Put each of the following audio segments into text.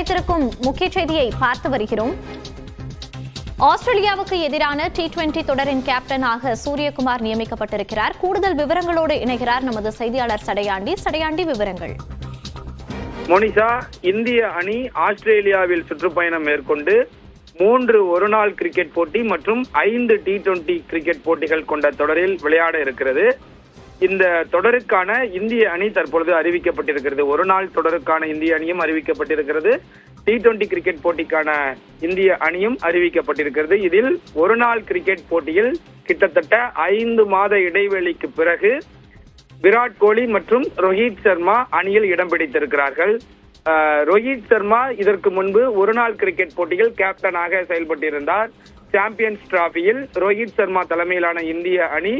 கிடைத்திருக்கும் முக்கிய செய்தியை பார்த்து வருகிறோம். ஆஸ்திரேலியாவுக்கு எதிரான T20 தொடரின் கேப்டனாக சூரியகுமார் நியமிக்கப்பட்டிருக்கிறார். கூடுதல் விவரங்களோடு இணைகிறார் நமது செய்தியாளர் சடையாண்டி. சடையாண்டி, விவரங்கள். மோனிஷா, இந்திய அணி ஆஸ்திரேலியாவில் சுற்றுப்பயணம் மேற்கொண்டு 3 ஒருநாள் கிரிக்கெட் போட்டி மற்றும் 5 T20 கிரிக்கெட் போட்டிகள் கொண்ட தொடரில் விளையாட இருக்கிறது. இந்த தொடருக்கான இந்திய அணி தற்பொழுது அறிவிக்கப்பட்டிருக்கிறது. ஒருநாள் தொடருக்கான இந்திய அணியும் அறிவிக்கப்பட்டிருக்கிறது. T20 கிரிக்கெட் போட்டிக்கான இந்திய அணியும் அறிவிக்கப்பட்டிருக்கிறது. இதில் ஒருநாள் கிரிக்கெட் போட்டியில் கிட்டத்தட்ட 5 மாத இடைவெளிக்கு பிறகு விராட் கோலி மற்றும் ரோஹித் சர்மா அணியில் இடம் பிடித்திருக்கிறார்கள். ரோஹித் சர்மா இதற்கு முன்பு ஒருநாள் கிரிக்கெட் போட்டியில் கேப்டனாக செயல்பட்டிருந்தார். சாம்பியன்ஸ் டிராபியில் ரோஹித் சர்மா தலைமையிலான இந்திய அணி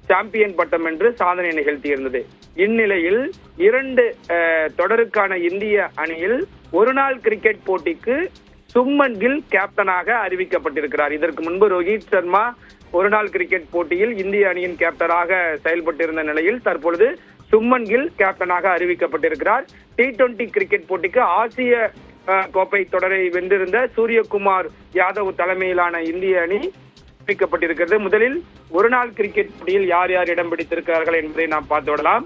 சாம்பியன் பட்டம் என்று சாதனை நிகழ்த்தியிருந்தது. இந்நிலையில் 2 தொடருக்கான இந்திய அணியில் ஒருநாள் கிரிக்கெட் போட்டிக்கு சுப்மன் கில் கேப்டனாக அறிவிக்கப்பட்டிருக்கிறார். இதற்கு முன்பு ரோஹித் சர்மா ஒருநாள் கிரிக்கெட் போட்டியில் இந்திய அணியின் கேப்டனாக செயல்பட்டிருந்த நிலையில் தற்பொழுது சுப்மன் கில் கேப்டனாக அறிவிக்கப்பட்டிருக்கிறார். T20 கிரிக்கெட் போட்டிக்கு ஆசிய கோப்பை தொடரை வென்றிருந்த சூரியகுமார் யாதவ் தலைமையிலான இந்திய அணி அறிவிக்கப்பட்டிருக்கிறது. முதலில் ஒருநாள் கிரிக்கெட் போட்டியில் யார் யார் இடம் பிடித்திருக்கிறார்கள் என்பதை நாம் பார்த்து விடலாம்.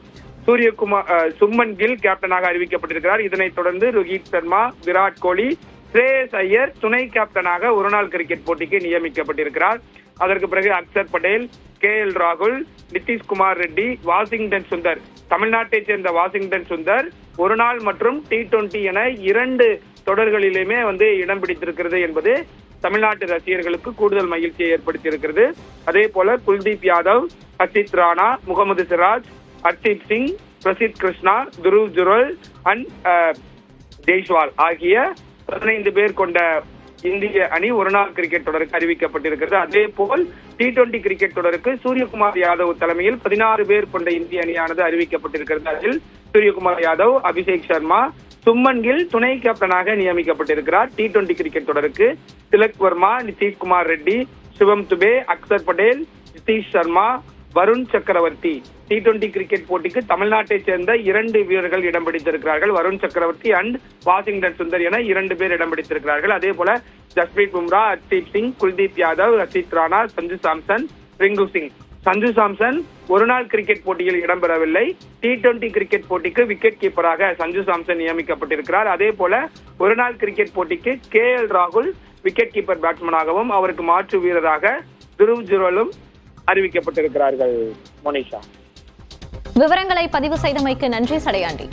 சுப்மன் கில் கேப்டனாக அறிவிக்கப்பட்டிருக்கிறார். இதனைத் தொடர்ந்து ரோஹித் சர்மா, விராட் கோலி, ஸ்ரேயஸ் ஐயர் துணை கேப்டனாக ஒருநாள் கிரிக்கெட் போட்டிக்கு நியமிக்கப்பட்டிருக்கிறார். அதற்கு பிறகு அக்சர் படேல், KL ராகுல், நிதிஷ்குமார் ரெட்டி, வாஷிங்டன் சுந்தர், தமிழ்நாட்டைச் சேர்ந்த வாஷிங்டன் சுந்தர் ஒருநாள் மற்றும் T20 என 2 தொடர்களிலுமே இடம் பிடித்திருக்கிறது என்பது தமிழ்நாட்டு ரசிகர்களுக்கு கூடுதல் மகிழ்ச்சியை ஏற்படுத்தியிருக்கிறது. அதே போல குல்தீப் யாதவ், ஹர்ஷித் ராணா, முகமது சிராஜ், ஹர்தீப் சிங், பிரசித் கிருஷ்ணா, துருவ் ஜுரல் அண்ட் ஜெய்ஸ்வால் ஆகிய 15 பேர் கொண்ட இந்திய அணி ஒருநாள் கிரிக்கெட் தொடருக்கு அறிவிக்கப்பட்டிருக்கிறது. அதே போல் T20 கிரிக்கெட் தொடருக்கு சூரியகுமார் யாதவ் தலைமையில் 16 பேர் கொண்ட இந்திய அணியானது அறிவிக்கப்பட்டிருக்கிறது. அதில் சூரியகுமார் யாதவ், அபிஷேக் சர்மா, சுப்மன் கில் துணை கேப்டனாக நியமிக்கப்பட்டிருக்கிறார். T20 கிரிக்கெட் தொடருக்கு திலக் வர்மா, நிதிஷ்குமார் ரெட்டி, சிவம் துபே, அக்சர் படேல், நிதிஷ் சர்மா, வருண் சக்கரவர்த்தி. T20 கிரிக்கெட் போட்டிக்கு தமிழ்நாட்டை சேர்ந்த 2 வீரர்கள் இடம் பிடித்திருக்கிறார்கள். வருண் சக்கரவர்த்தி அண்ட் வாஷிங்டன் சுந்தர் என 2 பேர் இடம் பிடித்திருக்கிறார்கள். அதே போல ஜஸ்பிரீத் பும்ரா, ஹர்தீப் சிங், குல்தீப் யாதவ், ஹர்ஷித் ராணா, சஞ்சு சாம்சன், ரிங்கு சிங். சஞ்சு சாம்சன் ஒருநாள் கிரிக்கெட் போட்டியில் இடம்பெறவில்லை. T20 கிரிக்கெட் போட்டிக்கு விக்கெட் கீப்பராக சஞ்சு சாம்சன் நியமிக்கப்பட்டிருக்கிறார். அதே போல ஒருநாள் கிரிக்கெட் போட்டிக்கு KL ராகுல் விக்கெட் கீப்பர் பேட்ஸ்மேனாகவும் அவருக்கு மாற்று வீரராக துருவ் ஜுரலும் அறிவிக்கப்பட்டிருக்கிறார்கள். மோனிஷா, விவரங்களை பதிவு செய்தமைக்கு நன்றி சடையாண்டி.